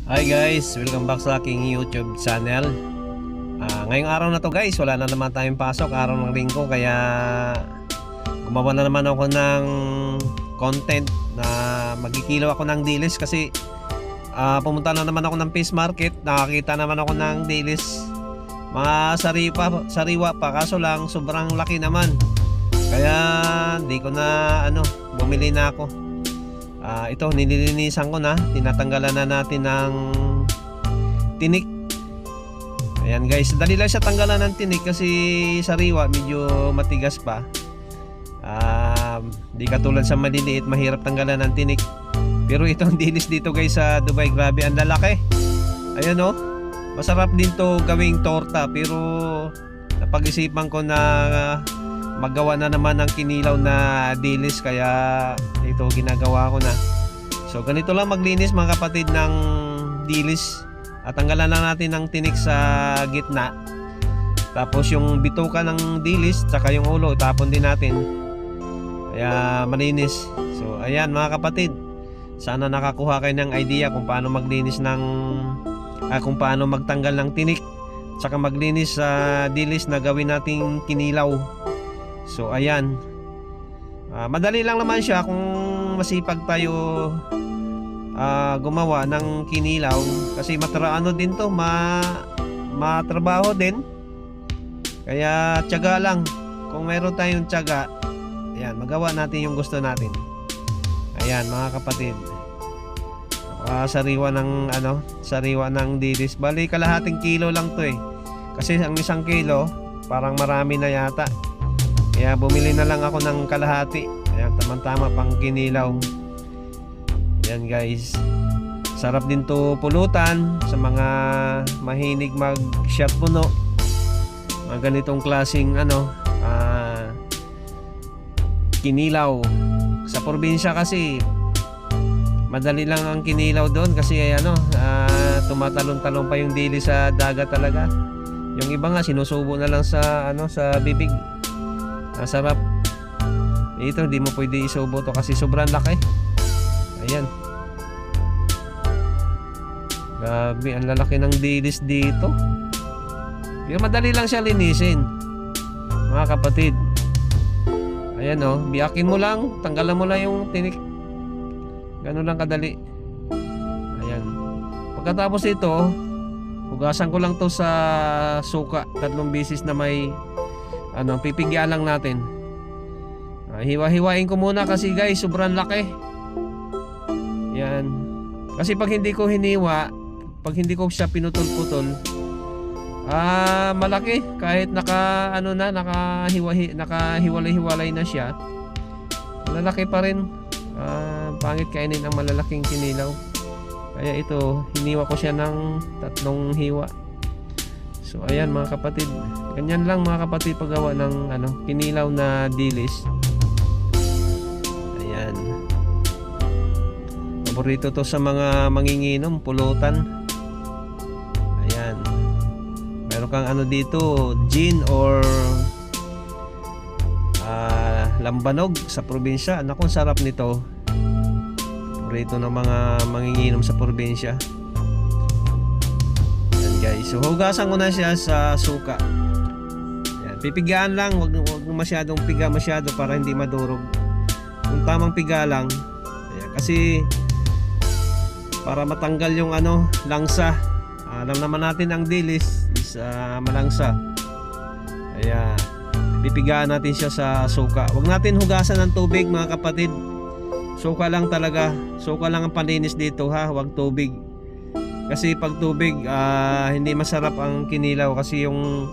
Hi guys, welcome back sa aking YouTube channel. Ngayong araw na to guys, wala na naman tayong pasok, araw ng linggo, kaya gumawa na naman ako ng content na magkikilaw ako ng dilis kasi pumunta na naman ako ng fish market, nakakita naman ako ng dilis, mga sariwa pa, kaso lang sobrang laki naman, kaya di ko na bumili na ako. Ito nililinisan ko na, tinatanggalan na natin ng tinik. Ayan guys, dali lang siya tanggalan ng tinik kasi sariwa medyo matigas pa. Di katulad sa maliliit, mahirap tanggalan ng tinik. Pero itong dilis dito guys sa Dubai, grabe ang lalaki. Ayan oh, masarap din to gawing torta, pero napag-isipan ko na magawa na naman ng kinilaw na dilis, kaya ito ginagawa ko na. So ganito lang maglinis mga kapatid ng dilis, at tanggalan lang natin ng tinik sa gitna, tapos yung bituka ng dilis tsaka yung ulo tapon din natin, kaya malinis. So ayan mga kapatid, sana nakakuha kayo ng idea kung paano maglinis ng kung paano magtanggal ng tinik tsaka maglinis sa dilis na gawin nating kinilaw. So ayan, madali lang naman siya kung masipag tayo gumawa ng kinilaw, kasi din to, matrabaho din, kaya tiyaga lang. Kung meron tayong tiyaga, ayan, magawa natin yung gusto natin. Ayan mga kapatid, sariwa ng dilis, bali kalahating kilo lang to kasi ang isang kilo parang marami na yata. Kaya bumili na lang ako ng kalahati. Ayan, tamang-tama pang kinilaw. Ayan guys, sarap din to pulutan sa mga mahilig mag-shot puno, mga ganitong klaseng kinilaw. Sa probinsya kasi madali lang ang kinilaw doon kasi tumatalon-talon pa yung dili sa dagat talaga. Yung iba nga sinusubo na lang sa bibig. Sarap. Ito di mo pwede isubo to kasi sobrang laki. Ayan, grabe ang lalaki ng dilis dito. Pero madali lang siya linisin mga kapatid. Ayan oh, biyakin mo lang, tanggalan mo lang yung tinik, ganun lang kadali. Ayan, pagkatapos ito hugasan ko lang to sa suka 3 beses na may pipigyan lang natin. Hiwa-hiwain ko muna kasi guys sobrang laki. Yan, kasi pag hindi ko hiniwa, pag hindi ko siya pinutol-putol, malaki, kahit nakahiwalay-hiwalay na siya, malalaki pa rin. Pangit kainin ang malalaking kinilaw, kaya ito hiniwa ko siya ng 3 hiwa. So ayan mga kapatid, ganyan lang mga kapatid paggawa ng kinilaw na dilis. Ayan, paborito to sa mga manginginom, pulutan. Ayan, meron kang dito, gin or lambanog sa probinsya. Naku, sarap nito, paborito ng mga manginginom sa probinsya guys. So hugasan ko na siya sa suka. Ayan, pipigaan lang, wag masyadong piga masyado para hindi madurog. Yung tamang piga lang. Ayan, kasi para matanggal yung langsa. Alam naman natin ang dilis is malangsa. Ayan, pipigaan natin siya sa suka. Wag natin hugasan ng tubig mga kapatid. Suka lang talaga. Suka lang ang panlinis dito ha, wag tubig. Kasi pag tubig, hindi masarap ang kinilaw, kasi yung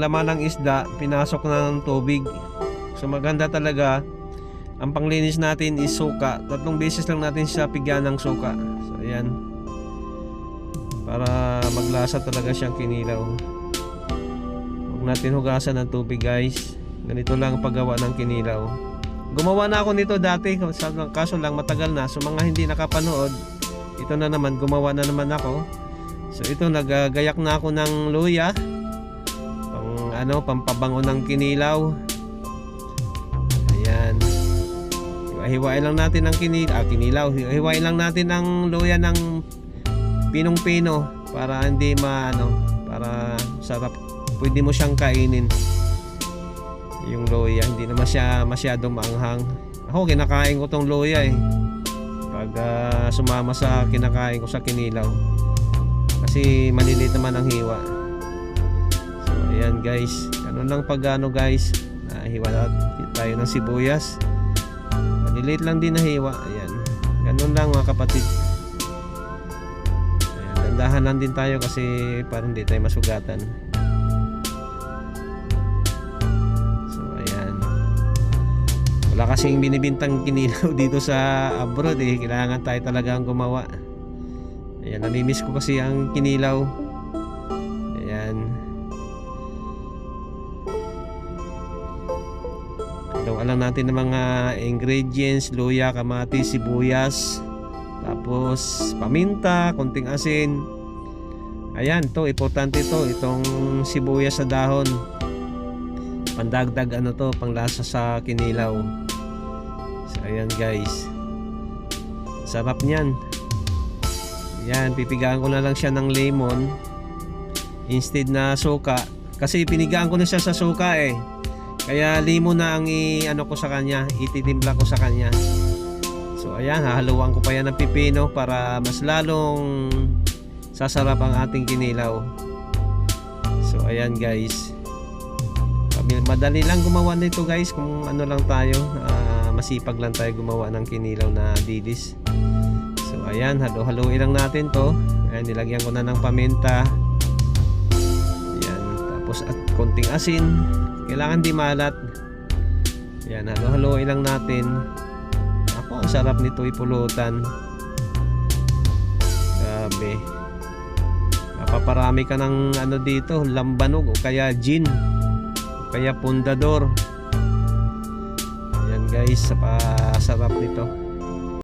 laman ng isda pinasok ng tubig. So maganda talaga ang panglinis natin is suka. 3 beses lang natin siya pigyan ng suka. So ayan, para maglasa talaga siyang kinilaw. Huwag natin hugasan ng tubig guys. Ganito lang ang paggawa ng kinilaw. Gumawa na ako nito dati, kaso lang matagal na. So mga hindi nakapanood, ito na naman, gumawa na naman ako. So ito, naggagayak na ako ng luya, pampabango ng kinilaw. Ayan, hiwain lang natin ang kinilaw. Hiwain lang natin ang luya ng pinong-pino para hindi para sarap. Pwede mo siyang kainin. Yung luya, hindi naman siya masyadong maanghang. Ako kinakain ko tong luya eh. Pag sumama sa kinakain ko sa kinilaw. Kasi maliliit naman ang hiwa. So ayan guys, ganun lang pag guys, hiwa tayo ng sibuyas. Maliliit lang din na hiwa. Ayan, ganun lang mga kapatid. Ayan, dandahan lang din tayo kasi para hindi tayo masugatan. Wala kasing binibintang kinilaw dito sa abroad eh. Kailangan tayo talagang gumawa. Ayan, namimiss ko kasi ang kinilaw. Ayan. Haluan lang natin ng mga ingredients: luya, kamatis, sibuyas, tapos paminta, konting asin. Ayan, to importante to, itong sibuyas sa dahon. Pandagdag panglasa sa kinilaw. So ayan guys, sarap niyan. Ayan, pipigaan ko na lang siya ng lemon instead na suka, kasi pinigaan ko na siya sa suka eh, kaya lemon na ang ko sa kanya, ititimpla ko sa kanya. So ayan, hahaluan ko pa yan ng pipino para mas lalong sasarap ang ating kinilaw. So ayan guys, madali lang gumawa nito guys kung lang tayo, masipag lang tayo gumawa ng kinilaw na dilis. So ayan, halo-haluin lang natin to. Ayan, nilagyan ko na ng paminta. Ayan, tapos at konting asin, kailangan di malat. Ayan, halo-haluin lang natin. Ako, ang sarap nito ipulutan. Grabe, mapaparami ka ng dito, lambanog o kaya gin, kaya pundador. Ayan guys, sarap nito.